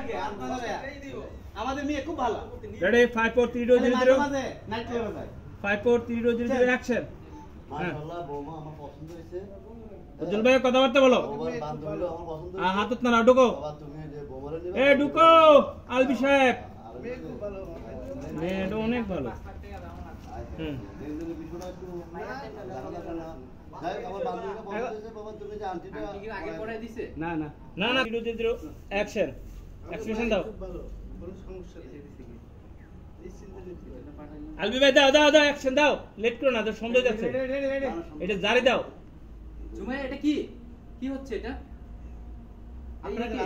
থেকে আমাদের মেয়ে খুব ভালো। রেডি 5 4 3 2 0 0 মাঝে নাইট ক্লাবে যায় 5 4 3 2 0 0 অ্যাকশন। মাশাআল্লাহ বৌমা আমার পছন্দ হয়েছে। উজ্জ্বল ভাই কথাবার্তা বলো। বৌমার বান্ধবী হলো আমার পছন্দ হয়েছে। হাতত না ঢুকো। বাবা তুমি যে বৌমারে নিবে। এ ঢুকো আলবি সাহেব। মেয়ে খুব ভালো। মেয়ে অনেক ভালো। এগুলো বিষয়টা একটু যাই আমার বান্ধবীকে পছন্দ হয়েছে। বাবা তুমি যে আন্টিটা আগে পড়াই দিছে না না না না 0 0 অ্যাকশন। এক্সপ্রেশন দাও। ভালো কোনো সমস্যা নেই আলবি ভাই দাও দাও দাও অ্যাকশন দাও। লেট করো না তো সময় যাচ্ছে। এটা জারি দাও। জুমাই এটা কি কি হচ্ছে এটা?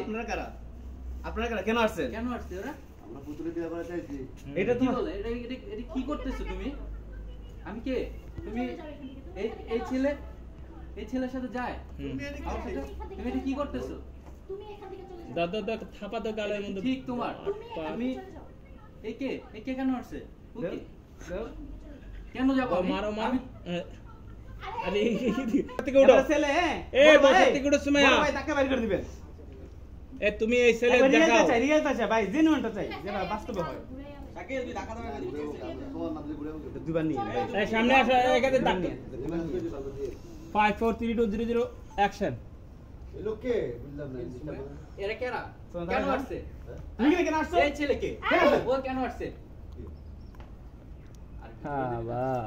আপনারা কারা কেন আসছেন? কেন আসছে ওরা? আমরা পুতুলে বিয়ে করা চাইছি। এটা কি বলে? এটা কি করতেছো তুমি? আমি কে? তুমি এই ছেলের সাথে যায়? তুমি এটা কি করতেছো? তুমি এখান থেকে চলে যাও। দাদা দাদা থাপা তো গালের মধ্যে ঠিক তোমার। তুমি এই কে কেন আসছে? ওকে কেন যাব আমি? মারো মারো। আরে থেকে উঠো ছেলে এ বসে থেকে উঠো সুমাইয়া। ভাই তাকে বাইর করে দিবেন। এ তুমি এই ছেলে দেখাও। রিয়েলটা চাই ভাই জেনুইনটা চাই যেটা বাস্তবে হয়। তাকে তুই ঢাকা দাও তোমার নাম দিয়ে ঘুরে দুবার নিয়ে এই সামনে আসো এখানে দাগ নিয়ে 5 4 3 2 0 0 অ্যাকশন। এই লোককে বুঝলাম না। এরা কেরা? কেন আসছে? তুমি কেন আসছো? এই ছেলে কে? ও কেন আসছে? হ্যাঁ বাহ